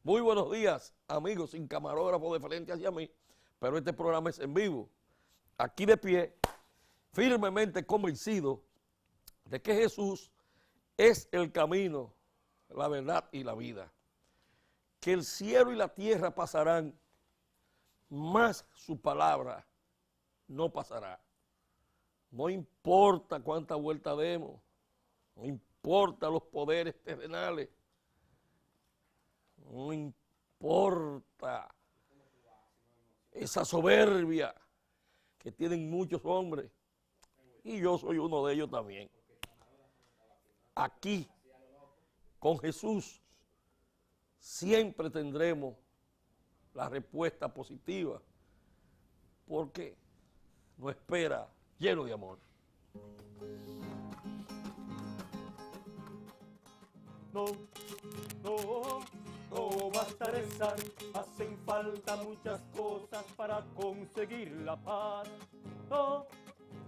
Muy buenos días, amigos, sin camarógrafo de frente hacia mí, pero este programa es en vivo. Aquí de pie, firmemente convencido de que Jesús es el camino, la verdad y la vida. Que el cielo y la tierra pasarán, mas su palabra no pasará. No importa cuánta vuelta demos, no importa los poderes terrenales, no importa esa soberbia que tienen muchos hombres, y yo soy uno de ellos también. Aquí, con Jesús, siempre tendremos la respuesta positiva, porque nos espera lleno de amor. No, no, no basta rezar, hacen falta muchas cosas para conseguir la paz. No,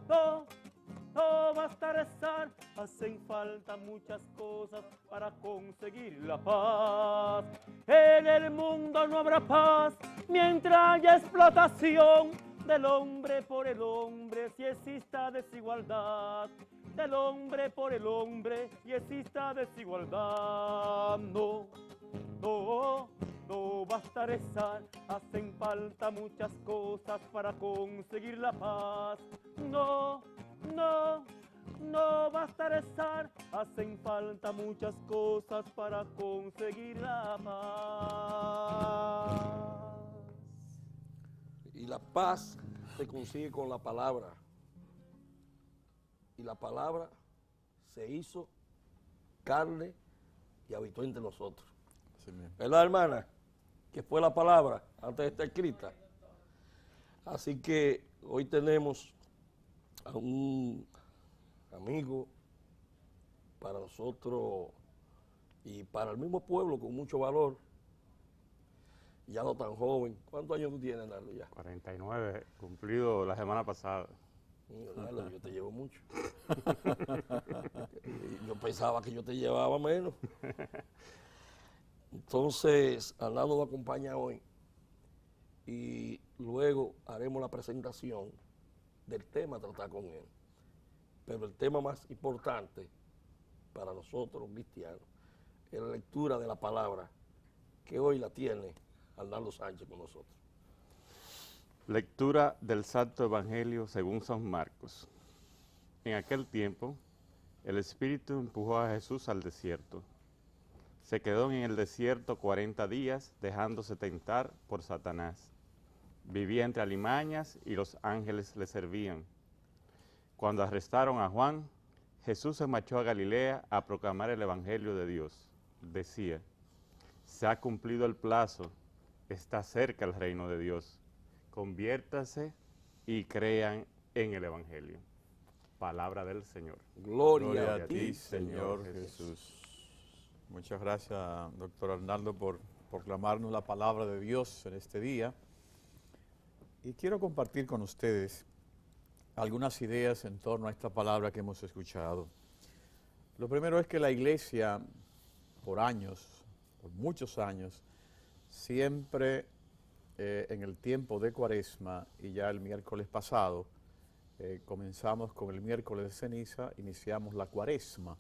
no, no basta rezar, hacen falta muchas cosas para conseguir la paz. En el mundo no habrá paz mientras haya explotación del hombre por el hombre, si exista desigualdad. Del hombre por el hombre y exista desigualdad. No, no, no basta rezar, hacen falta muchas cosas para conseguir la paz. No, no, no basta rezar, hacen falta muchas cosas para conseguir la paz. Y la paz se consigue con la palabra. Y la palabra se hizo carne y habitó entre nosotros. ¿Verdad, hermana? Que fue la palabra antes de estar escrita. Así que hoy tenemos a un amigo para nosotros y para el mismo pueblo con mucho valor, ya no tan joven. ¿Cuántos años tú tienes, Nardo, ya? 49, cumplido la semana pasada. Nardo, yo te llevo mucho. Yo pensaba que yo te llevaba menos. Entonces, Arnaldo nos acompaña hoy y luego haremos la presentación del tema a tratar con él. Pero el tema más importante para nosotros los cristianos es la lectura de la palabra, que hoy la tiene Arnaldo Sánchez con nosotros. Lectura del Santo Evangelio según San Marcos. En aquel tiempo, el Espíritu empujó a Jesús al desierto. Se quedó en el desierto 40 días, dejándose tentar por Satanás. Vivía entre alimañas y los ángeles le servían. Cuando arrestaron a Juan, Jesús se marchó a Galilea a proclamar el Evangelio de Dios. Decía: se ha cumplido el plazo, está cerca el reino de Dios. Conviértase y crean en el Evangelio. Palabra del Señor. Gloria a ti, Señor Jesús. Muchas gracias, doctor Arnaldo, por proclamarnos la palabra de Dios en este día. Y quiero compartir con ustedes algunas ideas en torno a esta palabra que hemos escuchado. Lo primero es que la iglesia, por años, por muchos años, siempre en el tiempo de Cuaresma, y ya el miércoles pasado, comenzamos con el miércoles de ceniza, iniciamos la Cuaresma.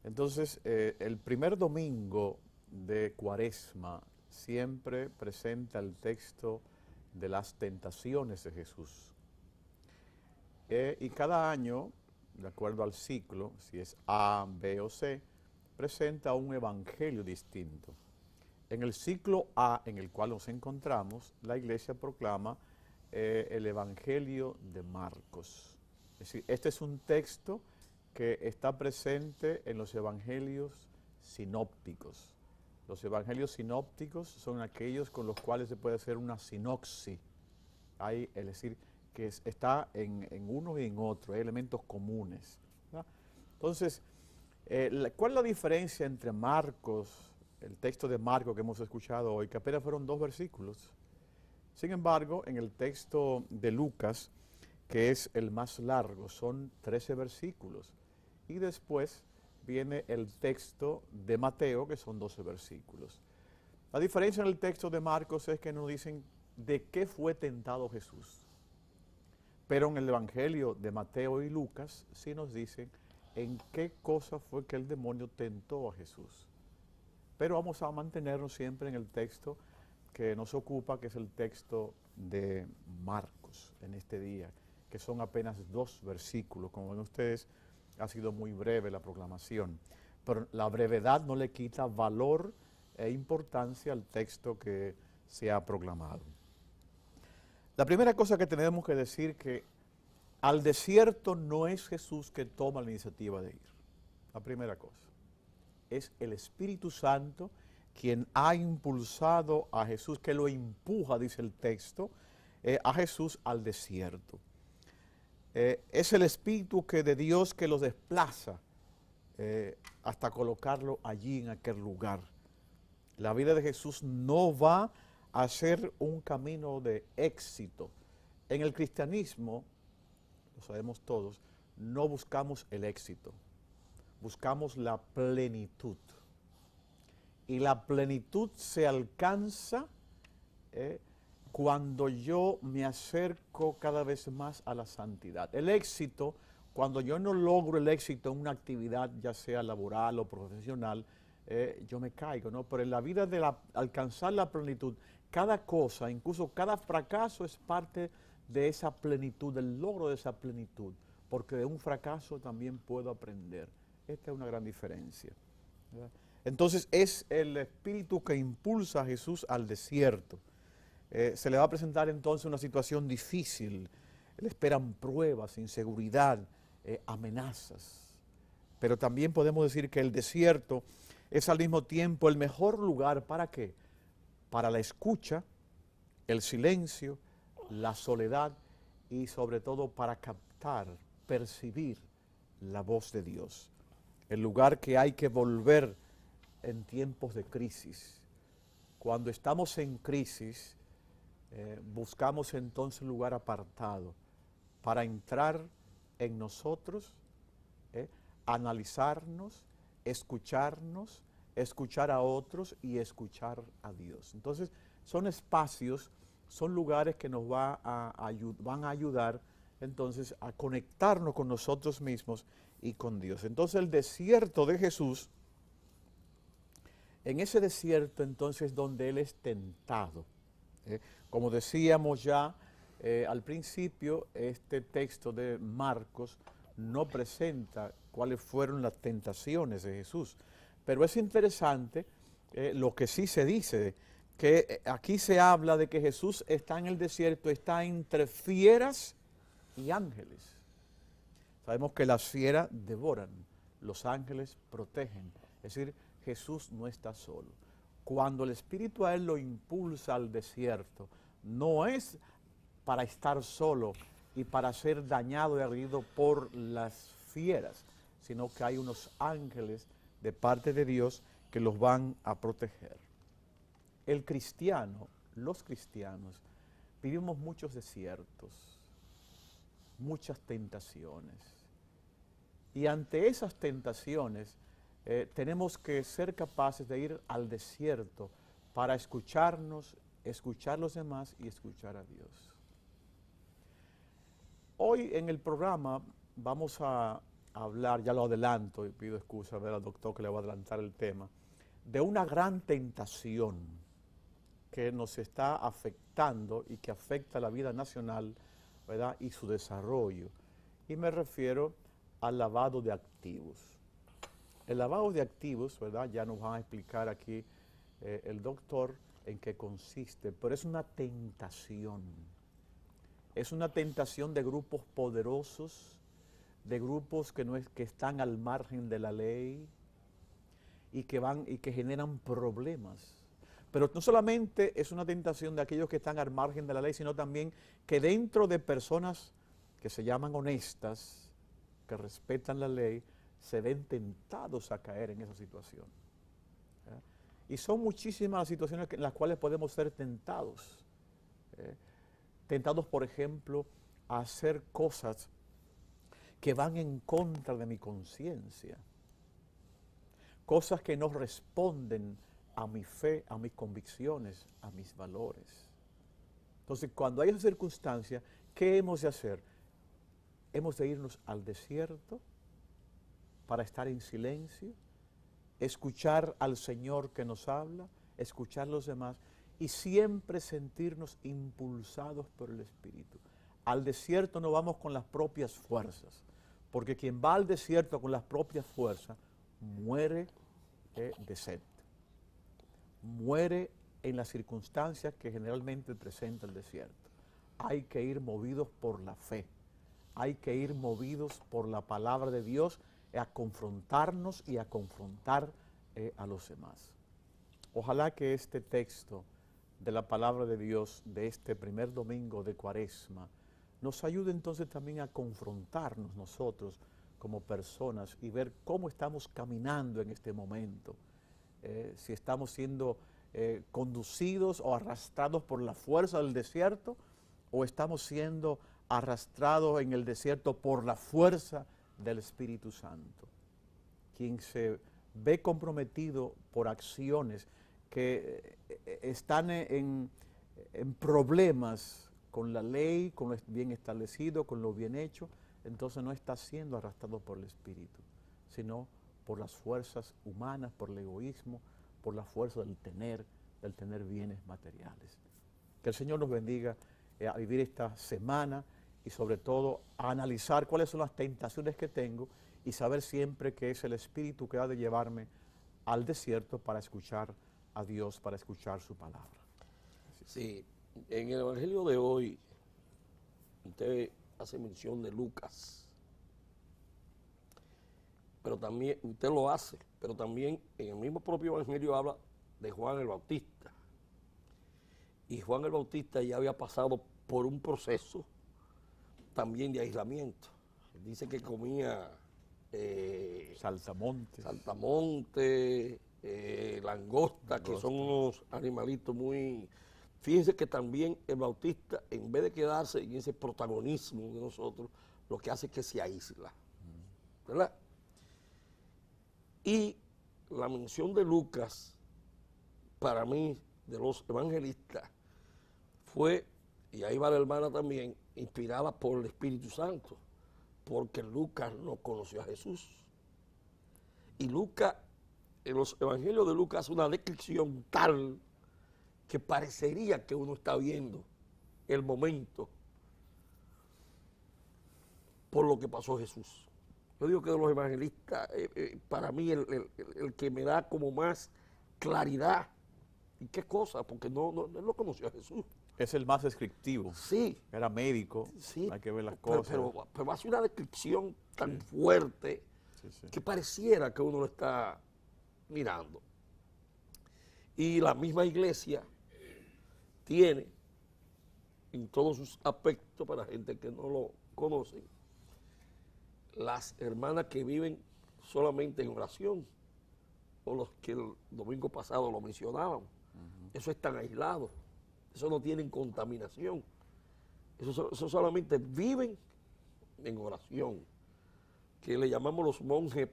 Entonces, el primer domingo de Cuaresma siempre presenta el texto de las tentaciones de Jesús. Y cada año, de acuerdo al ciclo, si es A, B o C, presenta un evangelio distinto. En el ciclo A, en el cual nos encontramos, la iglesia proclama el Evangelio de Marcos. Es decir, este es un texto que está presente en los evangelios sinópticos. Los evangelios sinópticos son aquellos con los cuales se puede hacer una sinopsis. Es decir, que está en uno y en otro, hay elementos comunes, ¿verdad? Entonces, ¿cuál es la diferencia entre Marcos, el texto de Marcos que hemos escuchado hoy, que apenas fueron 2 versículos? Sin embargo, en el texto de Lucas, que es el más largo, son 13 versículos. Y después viene el texto de Mateo, que son 12 versículos. La diferencia en el texto de Marcos es que nos dicen de qué fue tentado Jesús. Pero en el Evangelio de Mateo y Lucas sí nos dicen en qué cosa fue que el demonio tentó a Jesús. Pero vamos a mantenernos siempre en el texto que nos ocupa, que es el texto de Marcos en este día, que son apenas 2 versículos. Como ven ustedes, ha sido muy breve la proclamación, pero la brevedad no le quita valor e importancia al texto que se ha proclamado. La primera cosa que tenemos que decir que al desierto no es Jesús que toma la iniciativa de ir. La primera cosa. Es el Espíritu Santo quien ha impulsado a Jesús, que lo empuja, dice el texto, a Jesús al desierto. Es el Espíritu de Dios que lo desplaza hasta colocarlo allí en aquel lugar. La vida de Jesús no va a ser un camino de éxito. En el cristianismo, lo sabemos todos, no buscamos el éxito, buscamos la plenitud. Y la plenitud se alcanza cuando yo me acerco cada vez más a la santidad. El éxito, cuando yo no logro el éxito en una actividad, ya sea laboral o profesional, yo me caigo, ¿no? Pero en la vida de alcanzar la plenitud, cada cosa, incluso cada fracaso es parte de esa plenitud, del logro de esa plenitud, porque de un fracaso también puedo aprender. Esta es una gran diferencia, ¿verdad? Entonces es el Espíritu que impulsa a Jesús al desierto. Se le va a presentar entonces una situación difícil, le esperan pruebas, inseguridad, amenazas. Pero también podemos decir que el desierto es al mismo tiempo el mejor lugar, ¿para qué? Para la escucha, el silencio, la soledad y sobre todo para captar, percibir la voz de Dios. El lugar que hay que volver en tiempos de crisis. Cuando estamos en crisis, buscamos entonces un lugar apartado para entrar en nosotros, analizarnos, escucharnos, escuchar a otros y escuchar a Dios. Entonces, son espacios, son lugares que nos van a ayudar entonces a conectarnos con nosotros mismos y con Dios. Entonces, el desierto de Jesús, en ese desierto entonces donde Él es tentado. Como decíamos ya al principio, este texto de Marcos no presenta cuáles fueron las tentaciones de Jesús. Pero es interesante lo que sí se dice, que aquí se habla de que Jesús está en el desierto, está entre fieras y ángeles. Sabemos que las fieras devoran, los ángeles protegen. Es decir, Jesús no está solo. Cuando el Espíritu a Él lo impulsa al desierto, no es para estar solo y para ser dañado y ardido por las fieras, sino que hay unos ángeles de parte de Dios que los van a proteger. El cristiano, los cristianos, vivimos muchos desiertos, muchas tentaciones. Y ante esas tentaciones tenemos que ser capaces de ir al desierto para escucharnos, escuchar a los demás y escuchar a Dios. Hoy en el programa vamos a hablar, ya lo adelanto y pido excusa al doctor que le va a adelantar el tema, de una gran tentación que nos está afectando y que afecta la vida nacional, ¿verdad? Y su desarrollo. Y me refiero al lavado de activos. El lavado de activos, ¿verdad? Ya nos va a explicar aquí el doctor en qué consiste, pero es una tentación. Es una tentación de grupos poderosos, de grupos que están al margen de la ley y que generan problemas. Pero no solamente es una tentación de aquellos que están al margen de la ley, sino también que dentro de personas que se llaman honestas, que respetan la ley, se ven tentados a caer en esa situación. Y son muchísimas las situaciones en las cuales podemos ser tentados. Tentados, por ejemplo, a hacer cosas que van en contra de mi conciencia. Cosas que no responden a mi fe, a mis convicciones, a mis valores. Entonces, cuando hay esa circunstancia, ¿qué hemos de hacer? Hemos de irnos al desierto para estar en silencio, escuchar al Señor que nos habla, escuchar a los demás y siempre sentirnos impulsados por el Espíritu. Al desierto no vamos con las propias fuerzas, porque quien va al desierto con las propias fuerzas muere de sed, muere en las circunstancias que generalmente presenta el desierto. Hay que ir movidos por la fe, hay que ir movidos por la palabra de Dios a confrontarnos y a confrontar a los demás. Ojalá que este texto de la palabra de Dios de este primer domingo de Cuaresma nos ayude entonces también a confrontarnos nosotros como personas y ver cómo estamos caminando en este momento, si estamos siendo conducidos o arrastrados por la fuerza del desierto o estamos siendo arrastrados en el desierto por la fuerza del Espíritu Santo. Quien se ve comprometido por acciones que están en problemas con la ley, con lo bien establecido, con lo bien hecho, entonces no está siendo arrastrado por el Espíritu, sino por las fuerzas humanas, por el egoísmo, por la fuerza del tener bienes materiales. Que el Señor nos bendiga a vivir esta semana y sobre todo a analizar cuáles son las tentaciones que tengo y saber siempre que es el Espíritu que ha de llevarme al desierto para escuchar a Dios, para escuchar su palabra. Sí, en el Evangelio de hoy, usted hace mención de Lucas, pero también, usted lo hace, pero también en el mismo propio Evangelio habla de Juan el Bautista. Y Juan el Bautista ya había pasado por un proceso también de aislamiento. Dice que comía Saltamontes, langosta, que son unos animalitos muy... Fíjense que también el Bautista, en vez de quedarse en ese protagonismo de nosotros, lo que hace es que se aísla, ¿verdad? Y la mención de Lucas, para mí, de los evangelistas, fue, y ahí va la hermana también, inspirada por el Espíritu Santo, porque Lucas no conoció a Jesús. Y Lucas, en los evangelios de Lucas, hace una descripción tal que parecería que uno está viendo el momento por lo que pasó Jesús. Yo digo que de los evangelistas, para mí, el que me da como más claridad. ¿Y qué cosa? Porque él no conoció a Jesús. es el más descriptivo. Sí. Era médico, Sí, hay que ver las cosas. pero hace una descripción tan fuerte que pareciera que uno lo está mirando. Y la misma iglesia tiene, en todos sus aspectos, para gente que no lo conoce, las hermanas que viven solamente en oración, o los que el domingo pasado lo mencionaban. Eso están aislados, eso no tienen contaminación, eso solamente viven en oración, que le llamamos los monjes,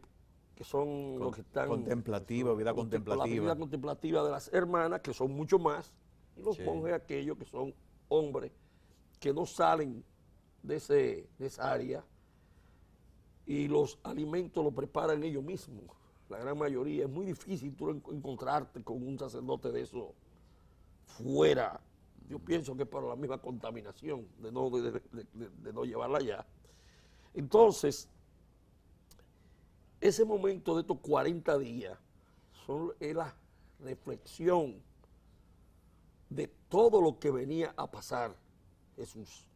que son los que están... Contemplativa, vida contemplativa. La vida contemplativa de las hermanas, que son mucho más, y los monjes aquellos que son hombres, que no salen de esa área, y los alimentos los preparan ellos mismos. La gran mayoría, es muy difícil tú encontrarte con un sacerdote de eso fuera. Yo pienso que es para la misma contaminación, de no llevarla allá. Entonces, ese momento de estos 40 días es la reflexión de todo lo que venía a pasar Jesús.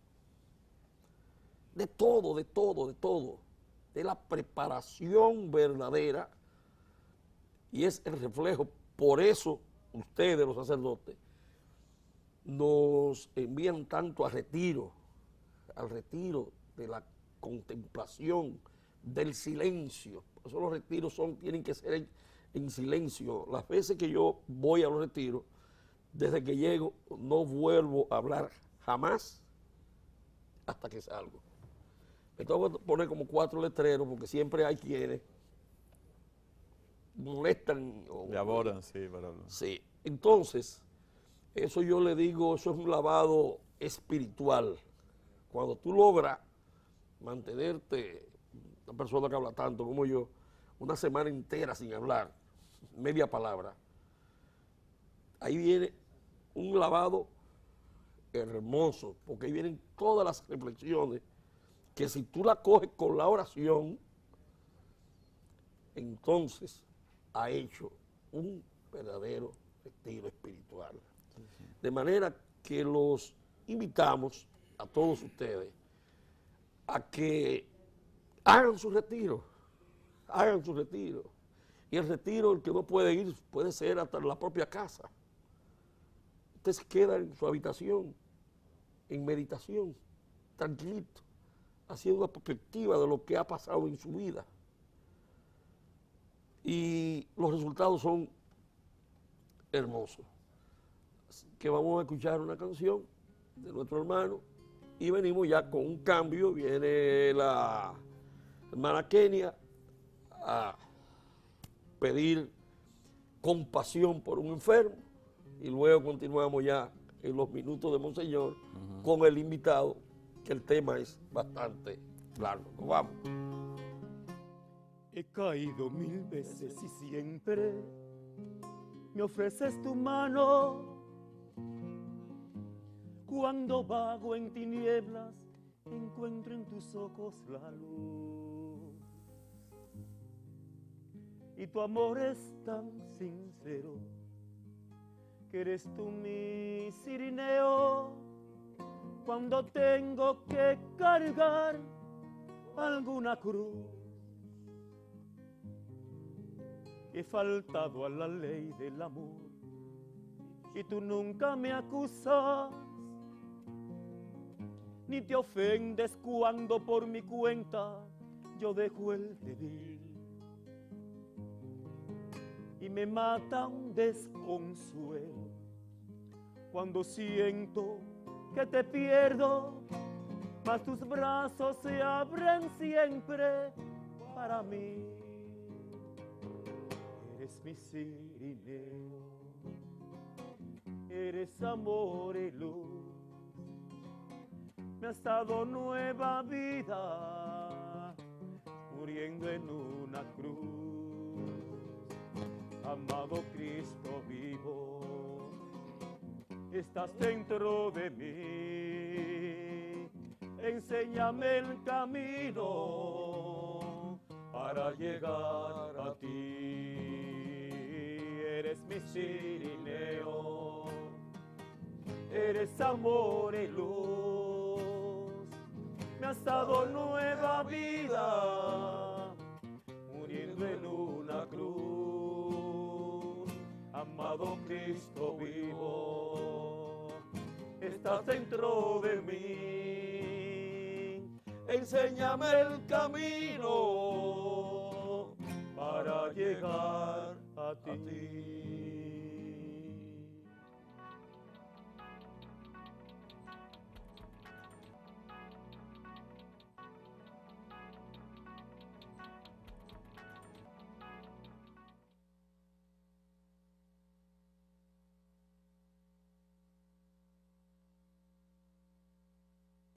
De todo, de todo, de todo. De la preparación verdadera. Y es el reflejo. Por eso ustedes, los sacerdotes, nos envían tanto al retiro de la contemplación, del silencio. Por eso los retiros tienen que ser en silencio. Las veces que yo voy a los retiros, desde que llego, no vuelvo a hablar jamás hasta que salgo. Me tengo que poner como 4 letreros porque siempre hay quienes molestan. Le abordan, sí, Sí, entonces, eso yo le digo, eso es un lavado espiritual. Cuando tú logras mantenerte, una persona que habla tanto como yo, una semana entera sin hablar, media palabra, ahí viene un lavado hermoso, porque ahí vienen todas las reflexiones que si tú la coges con la oración, entonces ha hecho un verdadero retiro espiritual. De manera que los invitamos a todos ustedes a que hagan su retiro, Y el retiro, el que no puede ir, puede ser hasta en la propia casa. Usted se queda en su habitación, en meditación, tranquilito, haciendo una perspectiva de lo que ha pasado en su vida. Y los resultados son hermosos. Así que vamos a escuchar una canción de nuestro hermano y venimos ya con un cambio. Viene la hermana Kenia a pedir compasión por un enfermo y luego continuamos ya en los minutos de Monseñor con el invitado, que el tema es bastante largo. Nos vamos. He caído 1000 veces y siempre me ofreces tu mano. Cuando vago en tinieblas, encuentro en tus ojos la luz. Y tu amor es tan sincero, que eres tú mi cirineo. Cuando tengo que cargar alguna cruz, he faltado a la ley del amor y tú nunca me acusas, ni te ofendes cuando por mi cuenta yo dejo el deber. Y me mata un desconsuelo cuando siento que te pierdo, mas tus brazos se abren siempre para mí. Eres mi cirineo, eres amor y luz, me has dado nueva vida, muriendo en una cruz. Amado Cristo vivo, estás dentro de mí, enséñame el camino para llegar a ti. Eres mi cirineo, eres amor y luz, me has dado nueva vida, muriendo en una cruz. Amado Cristo vivo, estás dentro de mí, enséñame el camino para llegar a ti.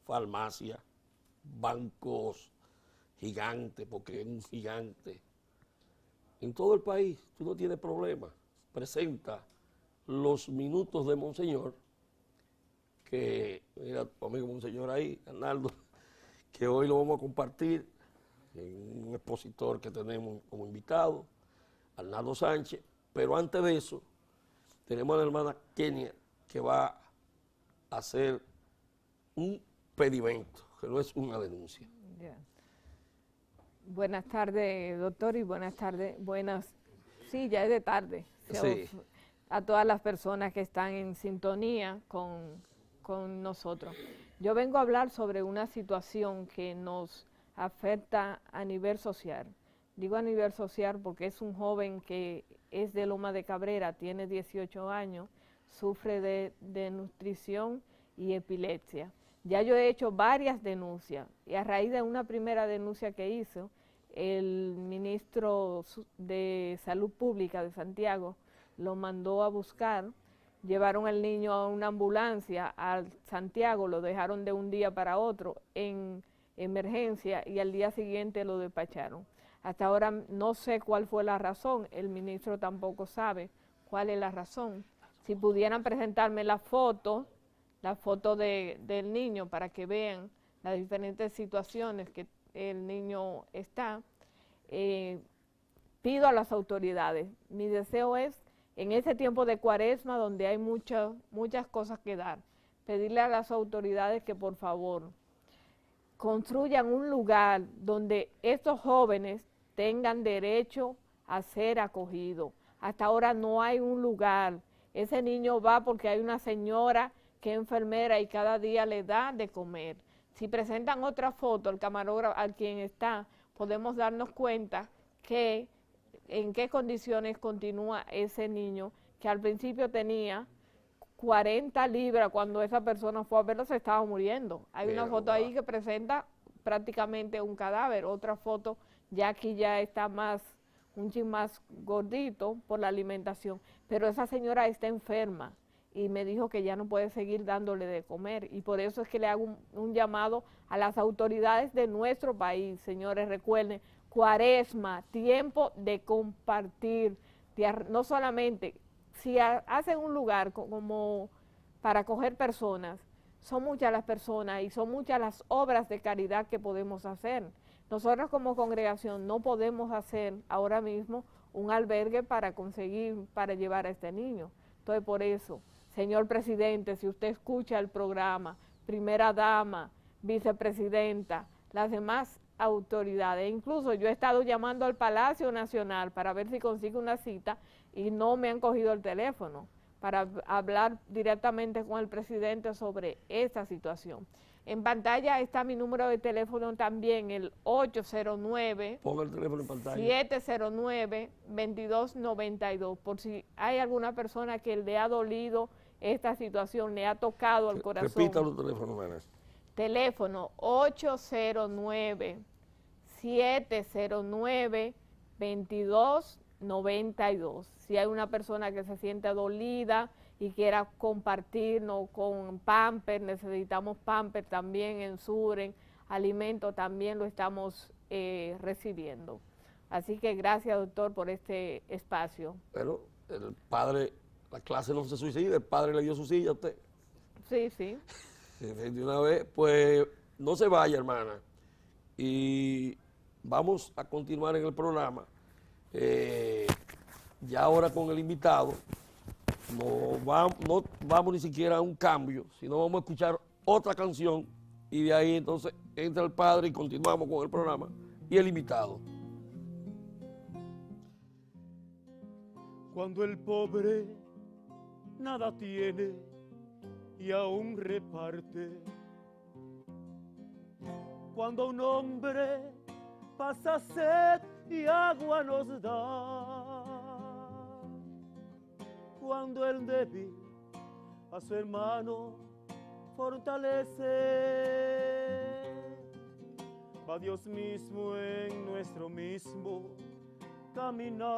Farmacia, bancos gigantes, porque es un gigante. En todo el país tú no tienes problema. Presenta los minutos de Monseñor, que mira tu amigo Monseñor ahí, Arnaldo, que hoy lo vamos a compartir en un expositor que tenemos como invitado, Arnaldo Sánchez. Pero antes de eso, tenemos a la hermana Kenia, que va a hacer un pedimento, que no es una denuncia. Yeah. Buenas tardes, doctor, y buenas tardes, sí, ya es de tarde. Sí. A todas las personas que están en sintonía con nosotros. Yo vengo a hablar sobre una situación que nos afecta a nivel social. Digo a nivel social porque es un joven que es de Loma de Cabrera, tiene 18 años, sufre de nutrición y epilepsia. Ya yo he hecho varias denuncias y a raíz de una primera denuncia que hizo, el ministro de Salud Pública de Santiago lo mandó a buscar. Llevaron al niño a una ambulancia a Santiago, lo dejaron de un día para otro en emergencia y al día siguiente lo despacharon. Hasta ahora no sé cuál fue la razón, el ministro tampoco sabe cuál es la razón. Si pudieran presentarme la foto del niño para que vean las diferentes situaciones que el niño está, pido a las autoridades. Mi deseo es, en ese tiempo de Cuaresma, donde hay muchas cosas que dar, pedirle a las autoridades que por favor construyan un lugar donde estos jóvenes tengan derecho a ser acogidos. Hasta ahora no hay un lugar. Ese niño va porque hay una señora que es enfermera y cada día le da de comer. Si presentan otra foto, el camarógrafo al quien está, podemos darnos cuenta que en qué condiciones continúa ese niño, que al principio tenía 40 libras, cuando esa persona fue a verlo se estaba muriendo. Hay una foto ahí que presenta prácticamente un cadáver, otra foto ya aquí ya está un chin más gordito por la alimentación, pero esa señora está enferma y me dijo que ya no puede seguir dándole de comer, y por eso es que le hago un llamado a las autoridades de nuestro país. Señores, recuerden, Cuaresma, tiempo de compartir, no solamente, si hacen un lugar como para acoger personas, son muchas las personas y son muchas las obras de caridad que podemos hacer. Nosotros como congregación no podemos hacer ahora mismo un albergue para llevar a este niño. Entonces, por eso, señor presidente, si usted escucha el programa, primera dama, vicepresidenta, las demás autoridades, incluso yo he estado llamando al Palacio Nacional para ver si consigo una cita y no me han cogido el teléfono para hablar directamente con el presidente sobre esta situación. En pantalla está mi número de teléfono también, el 809 Ponga el teléfono en pantalla. 709-2292, por si hay alguna persona que le ha dolido esta situación, le ha tocado al corazón. Repita los teléfonos, Vanessa. Teléfono 809-709-2292. Si hay una persona que se siente dolida y quiera compartirnos con Pamper, necesitamos Pamper también en Suren, alimento también lo estamos recibiendo. Así que gracias, doctor, por este espacio. Bueno, el padre, la clase no se suicida, el padre le dio su silla a usted. Sí, sí. De una vez, pues no se vaya, hermana. Y vamos a continuar en el programa. Ya ahora con el invitado, no vamos ni siquiera a un cambio, sino vamos a escuchar otra canción y de ahí entonces entra el padre y continuamos con el programa y el invitado. Cuando el pobre nada tiene y aún reparte, cuando un hombre pasa sed y agua nos da, cuando el débil a su hermano fortalece, va Dios mismo en nuestro mismo caminar,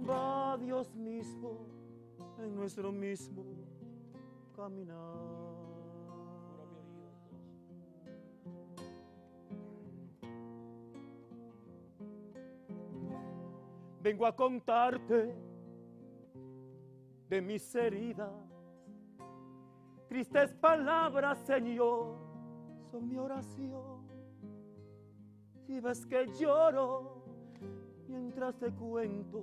va Dios mismo en nuestro mismo caminar. Vengo a contarte de mis heridas, tristes palabras, Señor, son mi oración. Si ves que lloro mientras te cuento,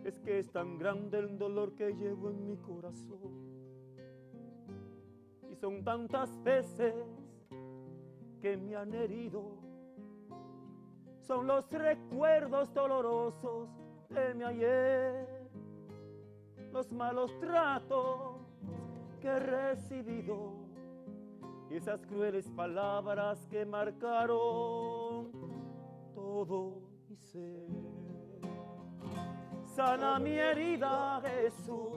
es que es tan grande el dolor que llevo en mi corazón. Y son tantas veces que me han herido, son los recuerdos dolorosos de mi ayer, los malos tratos que he recibido y esas crueles palabras que marcaron todo mi ser. Sana mi herida, Jesús,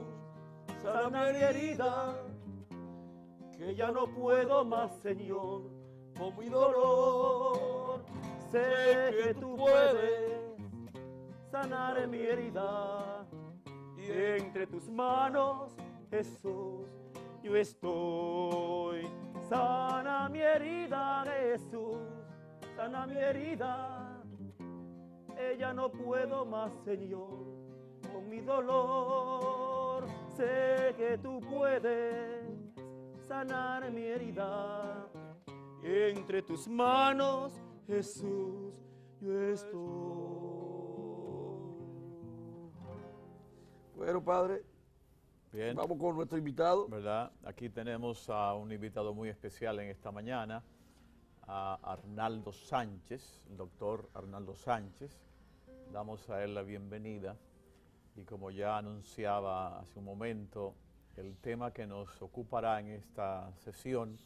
sana mi herida, que ya no puedo más, Señor, con mi dolor. Sé que tú puedes sanar mi herida. Y entre tus manos, Jesús, yo estoy. Sana mi herida, Jesús, sana mi herida. Ella no puedo más, Señor, con mi dolor. Sé que tú puedes sanar mi herida. Entre tus manos, Jesús, yo estoy. Bueno, padre, Bien, vamos con nuestro invitado. ¿verdad? Aquí tenemos a un invitado muy especial en esta mañana, a Arnaldo Sánchez, el doctor Arnaldo Sánchez. Damos a él la bienvenida y como ya anunciaba hace un momento, el tema que nos ocupará en esta sesión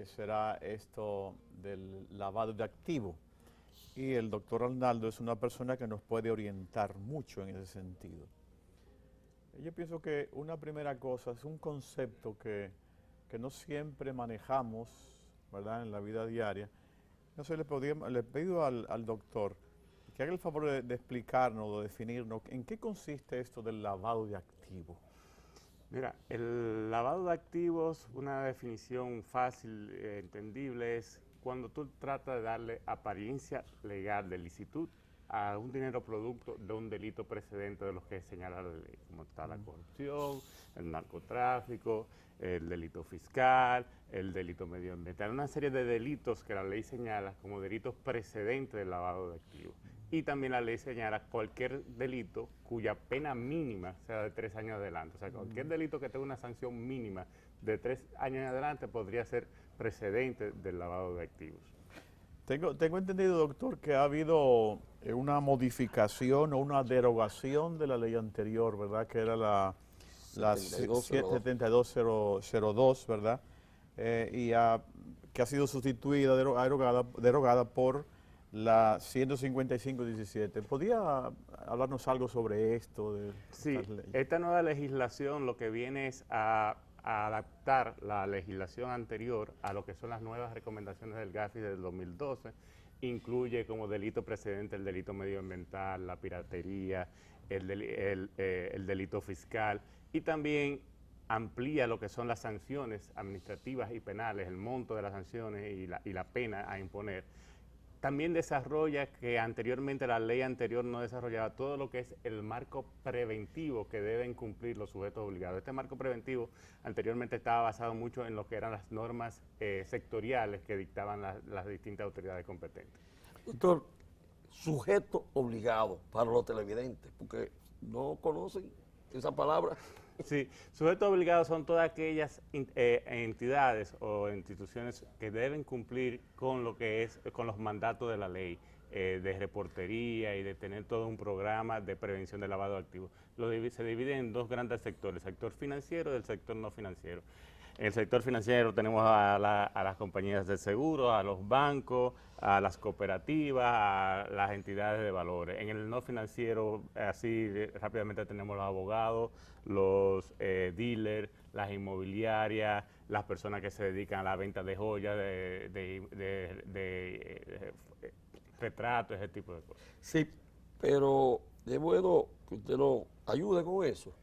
será esto del lavado de activos. Y el doctor Arnaldo es una persona que nos puede orientar mucho en ese sentido. Yo pienso que una primera cosa es un concepto que no siempre manejamos, ¿verdad?, en la vida diaria. Entonces le pido al doctor que haga el favor de explicarnos, de definirnos en qué consiste esto del lavado de activos. Mira, el lavado de activos, una definición fácil, entendible, es cuando tú tratas de darle apariencia legal de licitud a un dinero producto de un delito precedente de los que señala la ley, como está la corrupción, el narcotráfico, el delito fiscal, el delito medioambiental, una serie de delitos que la ley señala como delitos precedentes del lavado de activos. Y también la ley señala cualquier delito cuya pena mínima sea de 3 años adelante. O sea, cualquier delito que tenga una sanción mínima de 3 años en adelante podría ser precedente del lavado de activos. Tengo entendido, doctor, que ha habido una modificación o una derogación de la ley anterior, ¿verdad? Que era la 7202, ¿verdad? Que ha sido sustituida, derogada por la 15517. ¿Podría hablarnos algo sobre esto? Sí, esta nueva legislación lo que viene es a adaptar la legislación anterior a lo que son las nuevas recomendaciones del GAFI del 2012. Incluye como delito precedente el delito medioambiental, la piratería, el delito fiscal y también amplía lo que son las sanciones administrativas y penales, el monto de las sanciones y la pena a imponer. También desarrolla que anteriormente la ley anterior no desarrollaba todo lo que es el marco preventivo que deben cumplir los sujetos obligados. Este marco preventivo anteriormente estaba basado mucho en lo que eran las normas sectoriales que dictaban las distintas autoridades competentes. Doctor, sujeto obligado para los televidentes, porque no conocen esa palabra. Sí, sujetos obligados son todas aquellas entidades o instituciones que deben cumplir con lo que es, con los mandatos de la ley, de reportería y de tener todo un programa de prevención del lavado de activos. Se divide en 2 grandes sectores, el sector financiero y el sector no financiero. En el sector financiero tenemos a las compañías de seguros, a los bancos, a las cooperativas, a las entidades de valores. En el no financiero, así rápidamente tenemos los abogados, los dealers, las inmobiliarias, las personas que se dedican a la venta de joyas, de retratos, ese tipo de cosas. Sí, pero es bueno que usted nos ayude con eso,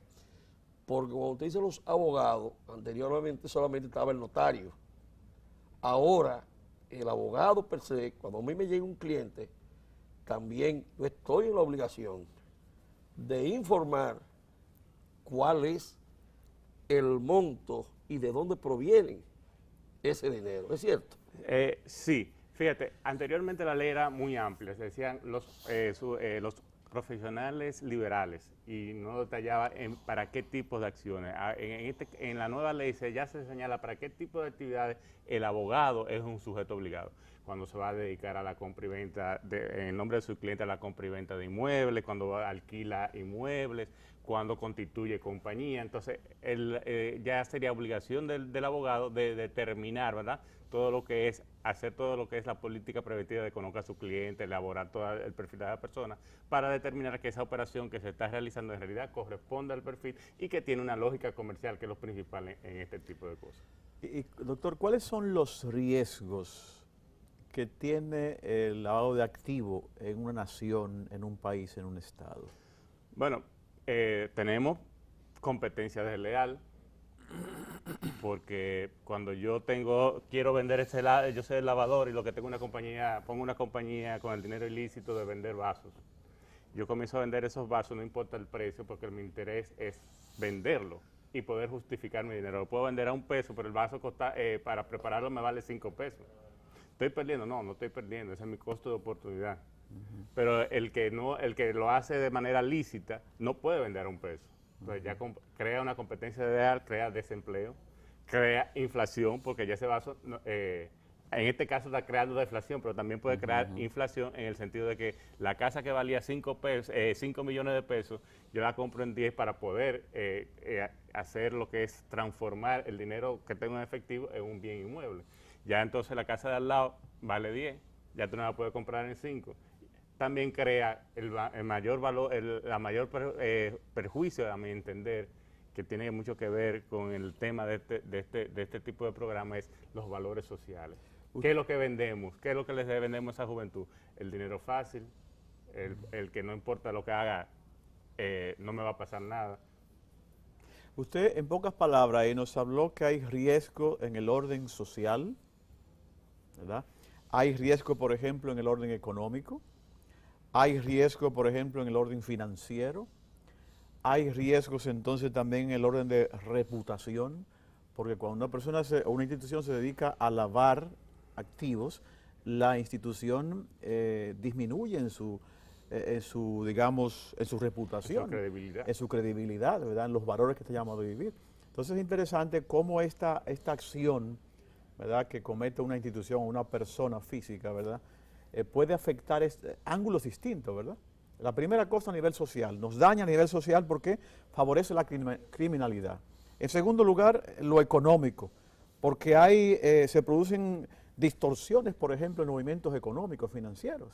porque cuando usted dice los abogados, anteriormente solamente estaba el notario. Ahora, el abogado per se, cuando a mí me llega un cliente, también yo estoy en la obligación de informar cuál es el monto y de dónde proviene ese dinero, ¿es cierto? Sí, fíjate, anteriormente la ley era muy amplia, se decían los profesionales liberales y no detallaba para qué tipo de acciones. En la nueva ley ya se señala para qué tipo de actividades el abogado es un sujeto obligado. Cuando se va a dedicar a la compra y venta, en nombre de su cliente, a la compra y venta de inmuebles, cuando alquila inmuebles, cuando constituye compañía. Entonces, ya sería obligación del abogado de determinar, ¿verdad?, todo lo que es, hacer todo lo que es la política preventiva de conocer a su cliente, elaborar todo el perfil de la persona, para determinar que esa operación que se está realizando en realidad corresponde al perfil y que tiene una lógica comercial, que es lo principal en este tipo de cosas. Y, doctor, ¿cuáles son los riesgos que tiene el lavado de activo en una nación, en un país, en un estado? Bueno, tenemos competencia desleal, porque cuando quiero vender yo soy el lavador y lo que tengo pongo una compañía con el dinero ilícito de vender vasos. Yo comienzo a vender esos vasos, no importa el precio, porque mi interés es venderlo y poder justificar mi dinero. Lo puedo vender a $1, pero el vaso para prepararlo me vale $5. ¿Estoy perdiendo? No, no estoy perdiendo, ese es mi costo de oportunidad. Pero el que lo hace de manera lícita no puede vender a $1. Entonces ya crea una competencia desleal, crea desempleo, crea inflación, porque ya ese vaso, en este caso está creando deflación, pero también puede crear inflación en el sentido de que la casa que valía 5 millones de pesos, yo la compro en 10 para poder hacer lo que es transformar el dinero que tengo en efectivo en un bien inmueble. Ya entonces la casa de al lado vale 10, ya tú no la puedes comprar en 5. También crea el mayor valor, la mayor perjuicio, a mi entender, que tiene mucho que ver con el tema de este tipo de programa, es los valores sociales. ¿Qué es lo que vendemos? ¿Qué es lo que les vendemos a esa juventud? El dinero fácil, el que no importa lo que haga, no me va a pasar nada. Usted, en pocas palabras, nos habló que hay riesgo en el orden social, ¿verdad? Hay riesgo, por ejemplo, en el orden económico. Hay riesgo, por ejemplo, en el orden financiero. Hay riesgos entonces también en el orden de reputación, porque cuando una persona o una institución se dedica a lavar activos, la institución disminuye en su reputación, en su credibilidad, ¿verdad? En los valores que está llamado a vivir. Entonces es interesante cómo esta acción, ¿verdad?, que comete una institución o una persona física, ¿verdad?, puede afectar ángulos distintos, ¿verdad? La primera cosa a nivel social, nos daña a nivel social porque favorece la criminalidad. En segundo lugar, lo económico, porque se producen distorsiones, por ejemplo, en movimientos económicos, financieros,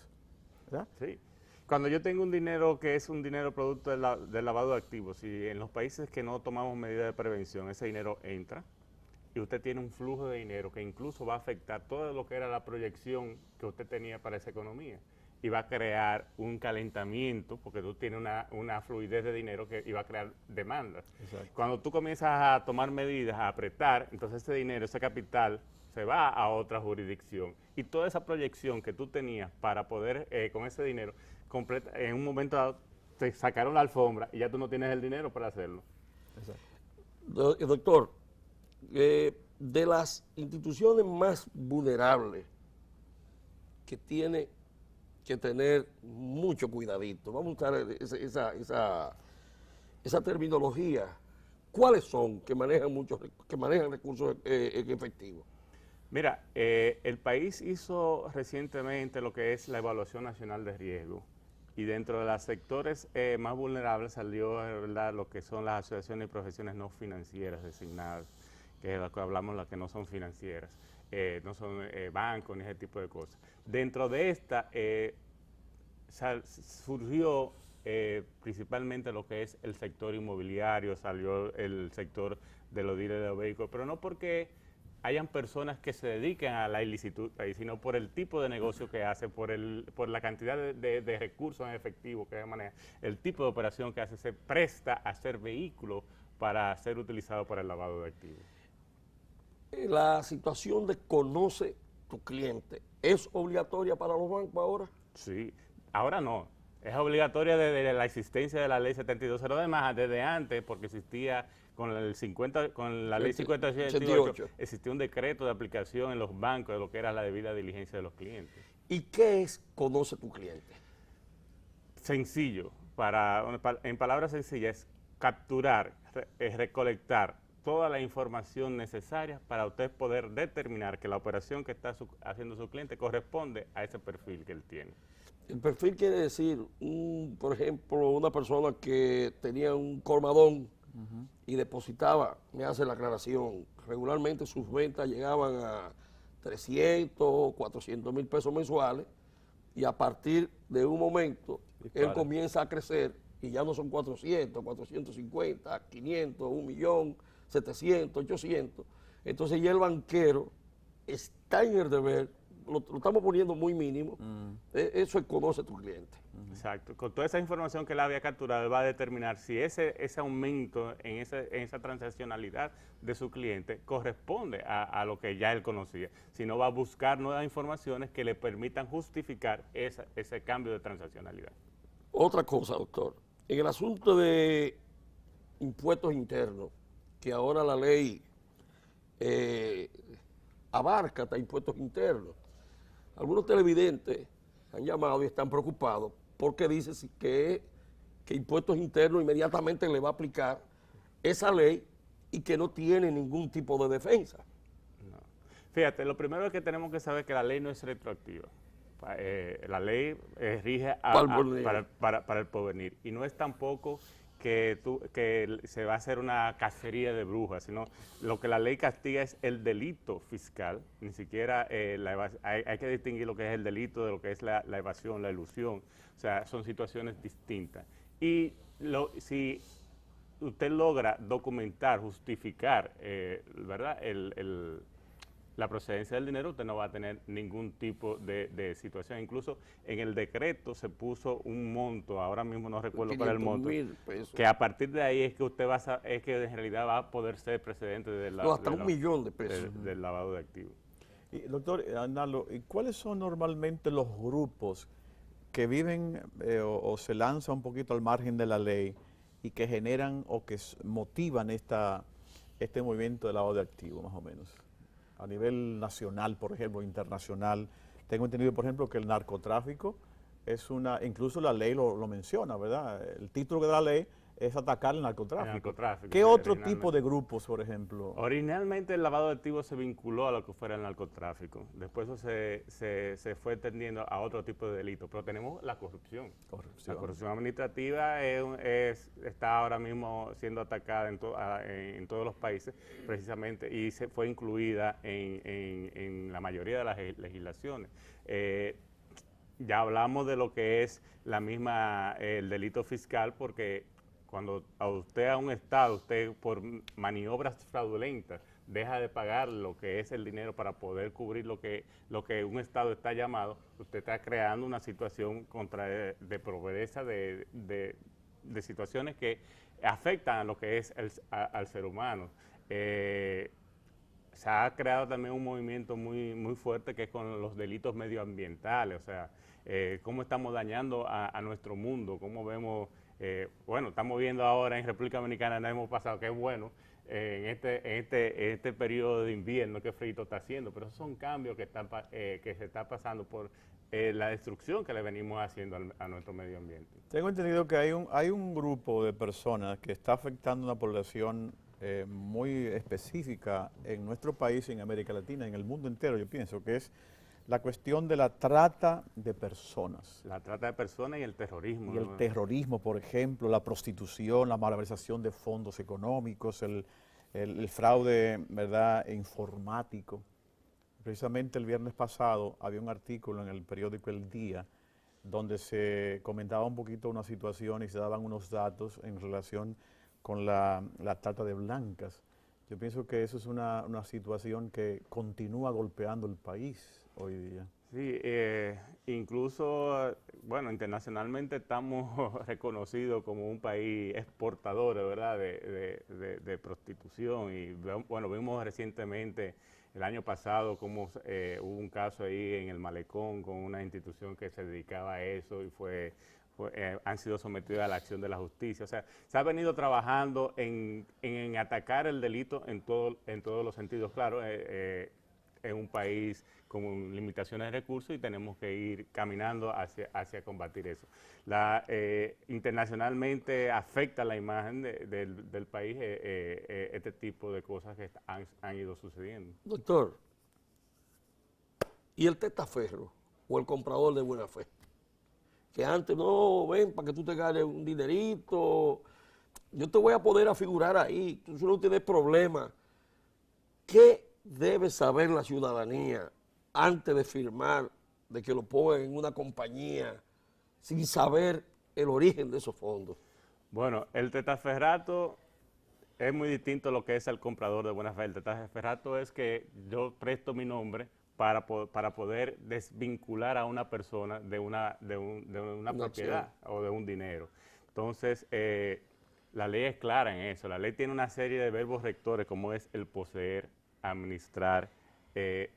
¿verdad? Sí. Cuando yo tengo un dinero que es un dinero producto del lavado de activos, y en los países que no tomamos medidas de prevención, ese dinero entra, y usted tiene un flujo de dinero que incluso va a afectar todo lo que era la proyección que usted tenía para esa economía. Y va a crear un calentamiento, porque tú tienes una fluidez de dinero y va a crear demandas. Exacto. Cuando tú comienzas a tomar medidas, a apretar, entonces ese dinero, ese capital, se va a otra jurisdicción. Y toda esa proyección que tú tenías para poder, con ese dinero, en un momento dado, te sacaron la alfombra y ya tú no tienes el dinero para hacerlo. Exacto. Doctor, de las instituciones más vulnerables que tiene que tener mucho cuidadito, vamos a usar esa terminología, ¿cuáles son que manejan recursos en efectivo? Mira, el país hizo recientemente lo que es la evaluación nacional de riesgo, y dentro de los sectores más vulnerables salió, ¿verdad?, lo que son las asociaciones y profesiones no financieras designadas, que es lo que hablamos, las que no son financieras, no son bancos ni ese tipo de cosas. Dentro de esta surgió principalmente lo que es el sector inmobiliario, salió el sector de los dealers de los vehículos, pero no porque hayan personas que se dediquen a la ilicitud, sino por el tipo de negocio que hace, por la cantidad de recursos en efectivo que maneja, el tipo de operación que hace, se presta a ser vehículo para ser utilizado para el lavado de activos. La situación de conoce tu cliente, ¿es obligatoria para los bancos ahora? Sí, ahora no. Es obligatoria desde la existencia de la ley 72, pero además desde antes, porque existía con la ley 5088, existía un decreto de aplicación en los bancos de lo que era la debida diligencia de los clientes. ¿Y qué es conoce tu cliente? Sencillo, en palabras sencillas, es capturar, recolectar toda la información necesaria para usted poder determinar que la operación que está haciendo su cliente corresponde a ese perfil que él tiene. El perfil quiere decir, por ejemplo, una persona que tenía un colmadón y depositaba, me hace la aclaración, regularmente sus ventas llegaban a 300, 400 mil pesos mensuales, y a partir de un momento él comienza a crecer y ya no son 400, 450, 500, 1 millón, 700, 800. Entonces ya el banquero está en el deber, lo estamos poniendo muy mínimo. Eso es conoce tu cliente. Exacto. Con toda esa información que él había capturado, él va a determinar si ese aumento en esa transaccionalidad de su cliente corresponde a lo que ya él conocía. Si no, va a buscar nuevas informaciones que le permitan justificar ese cambio de transaccionalidad. Otra cosa, doctor. En el asunto de impuestos internos, que ahora la ley abarca hasta impuestos internos, algunos televidentes han llamado y están preocupados porque dicen que impuestos internos inmediatamente le va a aplicar esa ley y que no tiene ningún tipo de defensa. No. Fíjate, lo primero que tenemos que saber es que la ley no es retroactiva. La ley rige para el porvenir y no es tampoco que se va a hacer una cacería de brujas, sino lo que la ley castiga es el delito fiscal, ni siquiera hay que distinguir lo que es el delito de lo que es la evasión, la elusión, o sea, son situaciones distintas. Y si usted logra documentar, justificar, ¿verdad?, la procedencia del dinero, usted no va a tener ningún tipo de situación. Incluso en el decreto se puso un monto, ahora mismo no recuerdo cuál es el monto, que a partir de ahí es que usted es que en realidad va a poder ser precedente hasta $1 millón de pesos del lavado de activos. Y, doctor Arnaldo, ¿cuáles son normalmente los grupos que viven o se lanzan un poquito al margen de la ley y que generan o que motivan este movimiento de lavado de activos, más o menos? A nivel nacional, por ejemplo, internacional. Tengo entendido, por ejemplo, que el narcotráfico es incluso la ley lo menciona, ¿verdad? El título de la ley es atacar el narcotráfico. ¿Qué otro tipo de grupos, por ejemplo? Originalmente el lavado de activos se vinculó a lo que fuera el narcotráfico. Después eso se fue extendiendo a otro tipo de delitos. Pero tenemos la corrupción. La corrupción administrativa está ahora mismo siendo atacada en todos los países, precisamente, y se fue incluida en la mayoría de las legislaciones. Ya hablamos de lo que es el delito fiscal, porque cuando a un Estado, usted por maniobras fraudulentas deja de pagar lo que es el dinero para poder cubrir lo que un Estado está llamado, usted está creando una situación de pobreza, de situaciones que afectan a lo que es al ser humano. Se ha creado también un movimiento muy, muy fuerte que es con los delitos medioambientales, o sea, cómo estamos dañando a nuestro mundo, cómo vemos. Bueno, estamos viendo ahora en República Dominicana, nos hemos pasado, que es bueno, en este periodo de invierno, que frío está haciendo, pero esos son cambios que se está pasando por la destrucción que le venimos haciendo a nuestro medio ambiente. Tengo entendido que hay un grupo de personas que está afectando a una población muy específica en nuestro país, en América Latina, en el mundo entero, yo pienso, que es la cuestión de la trata de personas. La trata de personas y el terrorismo. Y el terrorismo, por ejemplo, la prostitución, la malversación de fondos económicos, el fraude, ¿verdad?, informático. Precisamente el viernes pasado había un artículo en el periódico El Día donde se comentaba un poquito una situación y se daban unos datos en relación con la trata de blancas. Yo pienso que eso es una situación que continúa golpeando el país hoy día. Sí, incluso, bueno, internacionalmente estamos reconocidos como un país exportador, ¿verdad?, de prostitución. Y bueno, vimos recientemente, el año pasado, cómo hubo un caso ahí en el Malecón con una institución que se dedicaba a eso y han sido sometidos a la acción de la justicia. O sea, se ha venido trabajando en atacar el delito en todos los sentidos. Claro, es un país con limitaciones de recursos y tenemos que ir caminando hacia combatir eso. Internacionalmente afecta la imagen del país este tipo de cosas que han ido sucediendo. Doctor, ¿y el testaferro o el comprador de buena fe? Que antes, no, ven para que tú te ganes un dinerito, yo te voy a poder afigurar ahí, tú no tienes problema. ¿Qué debe saber la ciudadanía antes de firmar, de que lo pongan en una compañía, sin saber el origen de esos fondos? Bueno, el testaferrato es muy distinto a lo que es el comprador de buena fe. El testaferrato es que yo presto mi nombre para poder desvincular a una persona de una propiedad o de un dinero. Entonces, la ley es clara en eso. La ley tiene una serie de verbos rectores como es el poseer, administrar,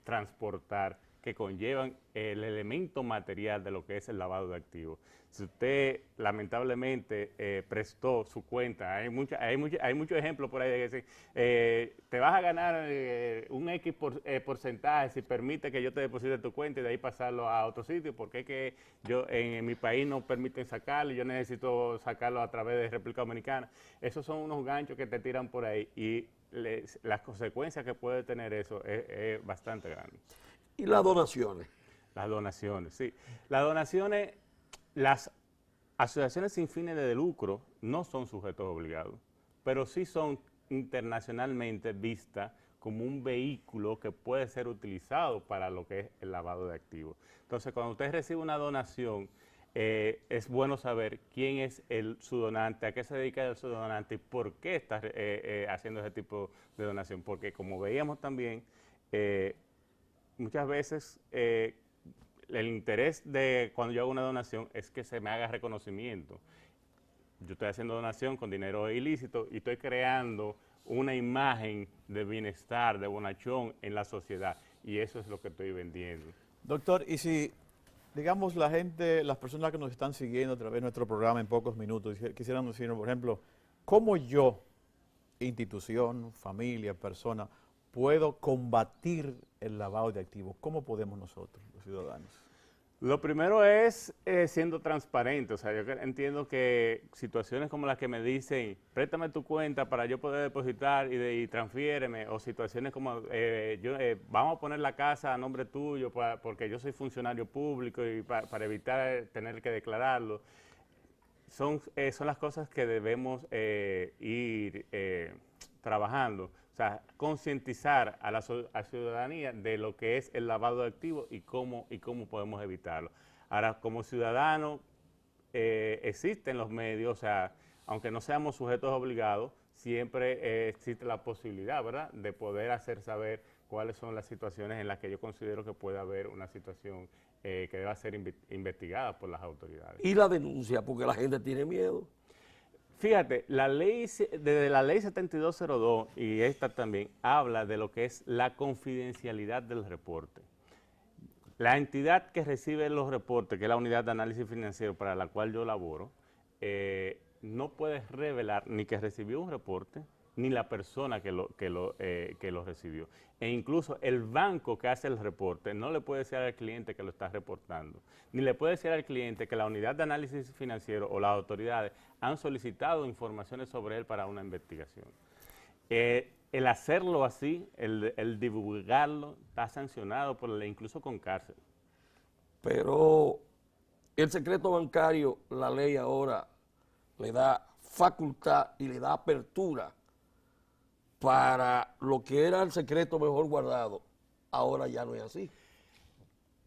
transportar, que conllevan el elemento material de lo que es el lavado de activos. Si usted lamentablemente prestó su cuenta, hay muchos ejemplos por ahí de que te vas a ganar un X porcentaje si permite que yo te deposite tu cuenta y de ahí pasarlo a otro sitio, porque es que yo en mi país no permiten sacarlo y yo necesito sacarlo a través de República Dominicana. Esos son unos ganchos que te tiran por ahí y las consecuencias que puede tener eso es bastante grande. ¿Y las donaciones? Las donaciones, sí. Las donaciones, las asociaciones sin fines de lucro no son sujetos obligados, pero sí son internacionalmente vistas como un vehículo que puede ser utilizado para lo que es el lavado de activos. Entonces, cuando usted recibe una donación, es bueno saber quién es su donante, a qué se dedica su donante y por qué está haciendo ese tipo de donación. Porque como veíamos también, muchas veces el interés de cuando yo hago una donación es que se me haga reconocimiento. Yo estoy haciendo donación con dinero ilícito y estoy creando una imagen de bienestar, de bonachón en la sociedad, y eso es lo que estoy vendiendo. Doctor, y si, digamos, la gente, las personas que nos están siguiendo a través de nuestro programa en pocos minutos, quisieran decirnos, por ejemplo, ¿cómo yo, institución, familia, persona, puedo combatir el lavado de activos? ¿Cómo podemos nosotros, los ciudadanos? Lo primero es siendo transparente. O sea, yo entiendo que situaciones como las que me dicen, préstame tu cuenta para yo poder depositar y transfiéreme, o situaciones como, vamos a poner la casa a nombre tuyo porque yo soy funcionario público y para evitar tener que declararlo, son las cosas que debemos ir trabajando. O sea, concientizar a la ciudadanía de lo que es el lavado de activos y cómo podemos evitarlo. Ahora, como ciudadanos, existen los medios, o sea, aunque no seamos sujetos obligados, siempre existe la posibilidad, ¿verdad?, de poder hacer saber cuáles son las situaciones en las que yo considero que puede haber una situación que deba ser investigada por las autoridades. Y la denuncia, porque la gente tiene miedo. Fíjate, desde la ley 7202 y esta también habla de lo que es la confidencialidad del reporte. La entidad que recibe los reportes, que es la unidad de análisis financiero para la cual yo laboro, no puede revelar ni que recibió un reporte, ni la persona que lo recibió. E incluso el banco que hace el reporte no le puede decir al cliente que lo está reportando, ni le puede decir al cliente que la unidad de análisis financiero o las autoridades han solicitado informaciones sobre él para una investigación. El hacerlo así, el divulgarlo, está sancionado por la ley, incluso con cárcel. Pero el secreto bancario, la ley ahora le da facultad y le da apertura para lo que era el secreto mejor guardado. Ahora ya no es así.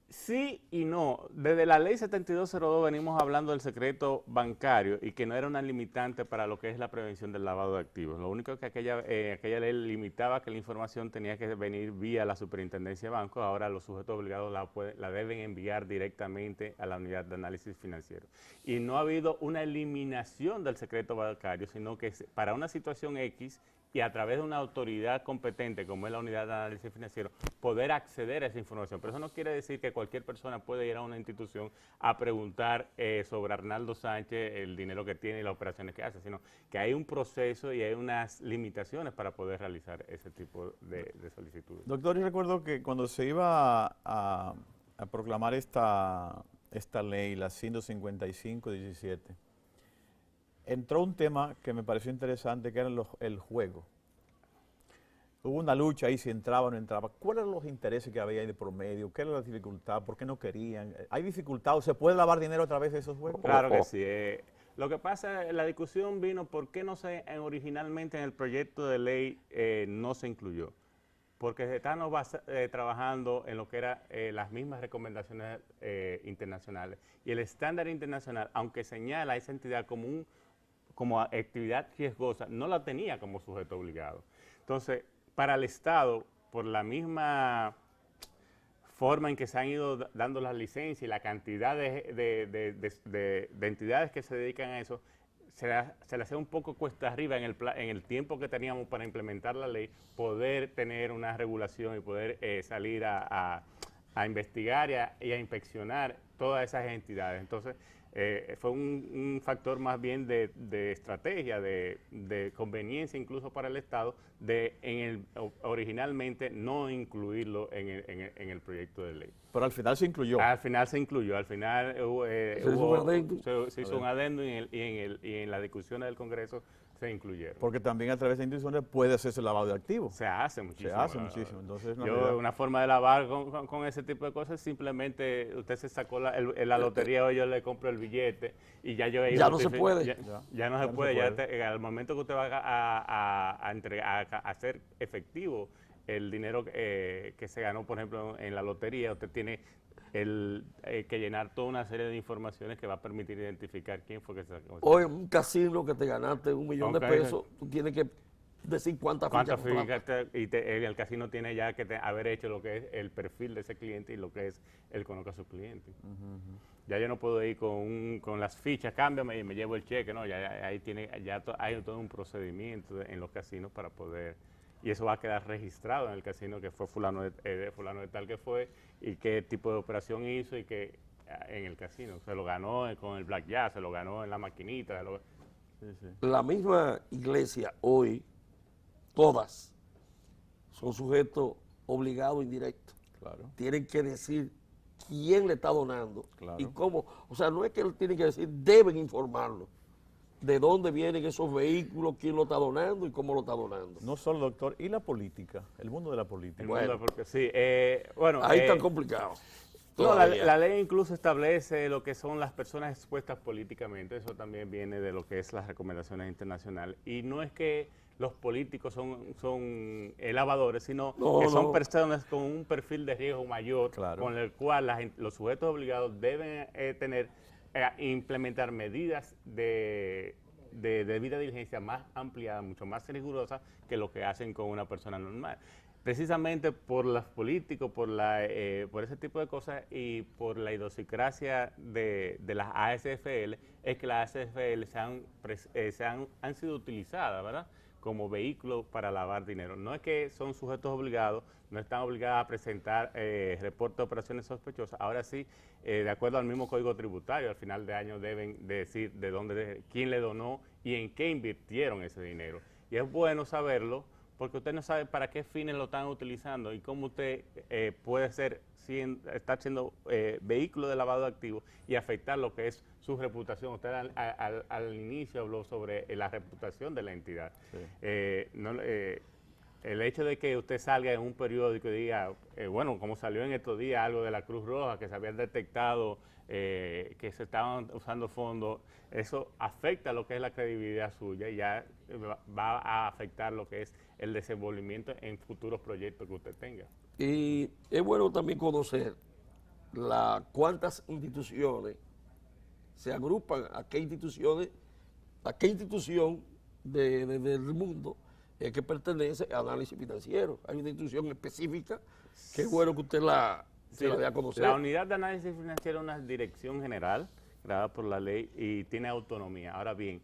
Sí y no. Desde la ley 7202 venimos hablando del secreto bancario y que no era una limitante para lo que es la prevención del lavado de activos. Lo único que aquella ley limitaba que la información tenía que venir vía la superintendencia de bancos. Ahora los sujetos obligados la deben enviar directamente a la unidad de análisis financiero. Y no ha habido una eliminación del secreto bancario, sino que para una situación X y a través de una autoridad competente como es la unidad de análisis financiero, poder acceder a esa información. Pero eso no quiere decir que cualquier persona puede ir a una institución a preguntar sobre Arnaldo Sánchez, el dinero que tiene y las operaciones que hace, sino que hay un proceso y hay unas limitaciones para poder realizar ese tipo de solicitudes. Doctor, yo recuerdo que cuando se iba a proclamar esta ley, la 155-17, entró un tema que me pareció interesante, que era el juego. Hubo una lucha ahí si entraba o no entraba. ¿Cuáles eran los intereses que había ahí de promedio? ¿Qué era la dificultad? ¿Por qué no querían? ¿Hay dificultad o se puede lavar dinero a través de esos juegos? Claro que sí. Lo que pasa, la discusión vino por qué originalmente en el proyecto de ley no se incluyó. Porque estamos trabajando en lo que eran las mismas recomendaciones internacionales. Y el estándar internacional, aunque señala a esa entidad como actividad riesgosa, no la tenía como sujeto obligado. Entonces, para el Estado, por la misma forma en que se han ido dando las licencias y la cantidad de entidades que se dedican a eso, se le hace un poco cuesta arriba en el tiempo que teníamos para implementar la ley, poder tener una regulación y poder salir a investigar y a inspeccionar todas esas entidades. Entonces, fue un factor más bien de estrategia, de conveniencia incluso para el Estado, originalmente no incluirlo en el proyecto de ley. Pero al final se incluyó. Al final se incluyó, al final se hizo un adendo y en las discusiones del Congreso se incluyeron. Porque también a través de instituciones puede hacerse lavado de activos. Se hace muchísimo. Se hace muchísimo. Entonces, una forma de lavar con ese tipo de cosas, simplemente usted se sacó la lotería, o yo le compro el billete y ya yo... Ya no se puede. Ya no se puede. Al momento que usted va a hacer efectivo el dinero que se ganó, por ejemplo, en la lotería, usted tiene que llenar toda una serie de informaciones que va a permitir identificar quién fue que se sacó. Hoy en un casino que te ganaste $1 millón de pesos, tú tienes que decir cuántas fichas y el casino tiene ya que haber hecho lo que es el perfil de ese cliente y lo que es el conozca a su cliente. Ya yo no puedo ir con las fichas, cámbiame y me llevo el cheque, no, hay todo un procedimiento en los casinos para poder, y eso va a quedar registrado en el casino que fue fulano de tal que fue y qué tipo de operación hizo y que en el casino se lo ganó con el blackjack, se lo ganó en la maquinita. La misma iglesia hoy, todas, son sujetos obligados indirectos. Claro. Tienen que decir quién le está donando Claro. y cómo. O sea, no es que tienen que decir, deben informarlo de dónde vienen esos vehículos, quién lo está donando y cómo lo está donando. No solo, doctor, y la política, el mundo de la política. Ahí está complicado. No, la ley incluso establece lo que son las personas expuestas políticamente, eso también viene de lo que es las recomendaciones internacionales. Y no es que los políticos son lavadores, sino que son personas con un perfil de riesgo mayor, con el cual los sujetos obligados deben implementar medidas de debida diligencia más ampliada, mucho más rigurosa que lo que hacen con una persona normal. Precisamente por los políticos, por ese tipo de cosas y por la idiosincrasia de las ASFL, es que las ASFL han sido utilizadas, ¿verdad?, como vehículos para lavar dinero. No es que son sujetos obligados, no están obligados a presentar reporte de operaciones sospechosas. Ahora sí, de acuerdo al mismo Código Tributario, al final de año deben decir quién le donó y en qué invirtieron ese dinero. Y es bueno saberlo, porque usted no sabe para qué fines lo están utilizando y cómo usted puede estar siendo vehículo de lavado de activos y afectar lo que es su reputación. Usted al inicio habló sobre la reputación de la entidad. Sí. El hecho de que usted salga en un periódico y diga, bueno, como salió en estos días algo de la Cruz Roja, que se habían detectado que se estaban usando fondos, eso afecta lo que es la credibilidad suya y ya va a afectar lo que es el desenvolvimiento en futuros proyectos que usted tenga. Y es bueno también conocer cuántas instituciones se agrupan, a qué institución del mundo que pertenece a análisis financiero. Hay una institución específica que es bueno que usted se la dé a conocer. La unidad de análisis financiero es una dirección general creada por la ley y tiene autonomía. Ahora bien,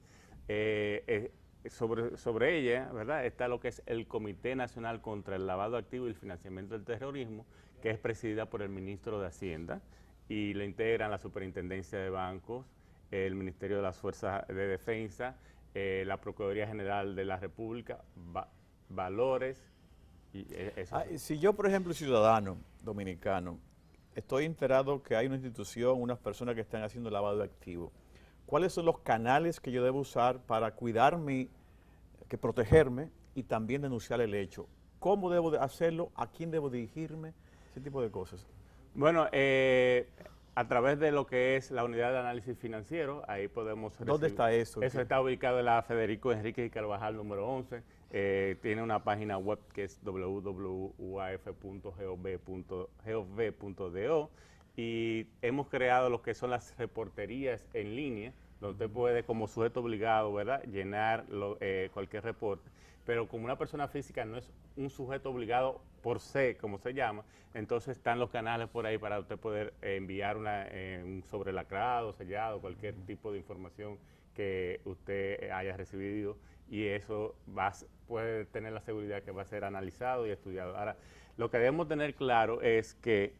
sobre ella, ¿verdad?, está lo que es el Comité Nacional contra el Lavado de Activos y el Financiamiento del Terrorismo, que es presidida por el ministro de Hacienda y le integran la Superintendencia de Bancos, el Ministerio de las Fuerzas de Defensa, la Procuraduría General de la República, Valores. Si yo, por ejemplo, ciudadano dominicano, estoy enterado que hay una institución, unas personas que están haciendo lavado de activos, ¿cuáles son los canales que yo debo usar para cuidarme, protegerme y también denunciar el hecho? ¿Cómo debo de hacerlo? ¿A quién debo dirigirme? Ese tipo de cosas. Bueno, a través de lo que es la unidad de análisis financiero, ahí podemos recibir. ¿Dónde está eso? Eso está ubicado en la Federico Enrique y Carvajal número 11. Tiene una página web que es www.uaf.gov.do y hemos creado lo que son las reporterías en línea donde usted puede, como sujeto obligado, ¿verdad?, llenar cualquier reporte. Pero como una persona física no es un sujeto obligado por se, como se llama, entonces están los canales por ahí para usted poder enviar un sobrelacrado, sellado, cualquier tipo de información que usted haya recibido, y eso puede tener la seguridad que va a ser analizado y estudiado. Ahora, lo que debemos tener claro es que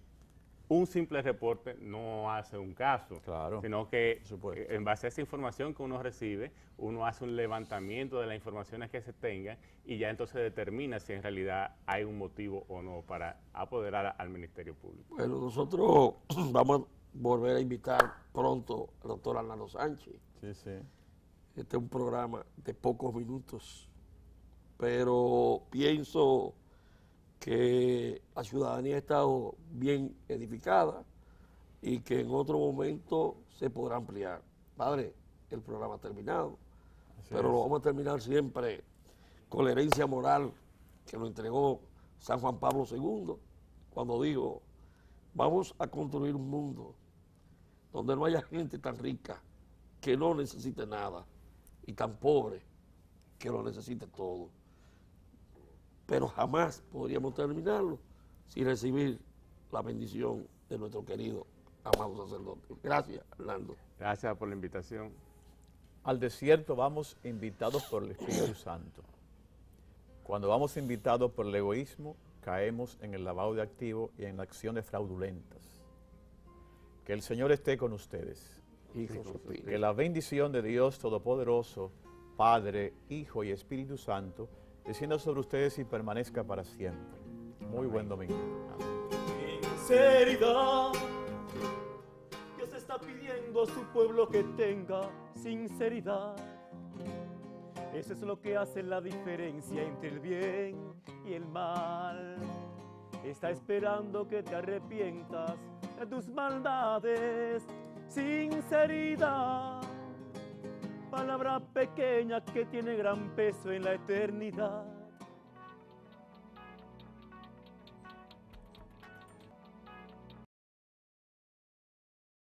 un simple reporte no hace un caso, Claro, sino que por supuesto. en base a esa información que uno recibe, uno hace un levantamiento de las informaciones que se tengan y ya entonces determina si en realidad hay un motivo o no para apoderar al Ministerio Público. Bueno, nosotros vamos a volver a invitar pronto al doctor Arnaldo Sánchez. Sí, sí. Este es un programa de pocos minutos, pero pienso que la ciudadanía ha estado bien edificada y que en otro momento se podrá ampliar. Padre, el programa ha terminado, pero lo vamos a terminar siempre con la herencia moral que nos entregó San Juan Pablo II, cuando dijo, vamos a construir un mundo donde no haya gente tan rica que no necesite nada y tan pobre que lo necesite todo. Pero jamás podríamos terminarlo sin recibir la bendición de nuestro querido, amado sacerdote. Gracias, Hernando. Gracias por la invitación. Al desierto vamos invitados por el Espíritu Santo. Cuando vamos invitados por el egoísmo, caemos en el lavado de activos y en acciones fraudulentas. Que el Señor esté con ustedes. Y con su espíritu. Que la bendición de Dios Todopoderoso, Padre, Hijo y Espíritu Santo, descienda sobre ustedes y permanezca para siempre. Muy buen domingo. Sinceridad. Dios está pidiendo a su pueblo que tenga sinceridad. Eso es lo que hace la diferencia entre el bien y el mal. Está esperando que te arrepientas de tus maldades. Sinceridad, palabra pequeña que tiene gran peso en la eternidad.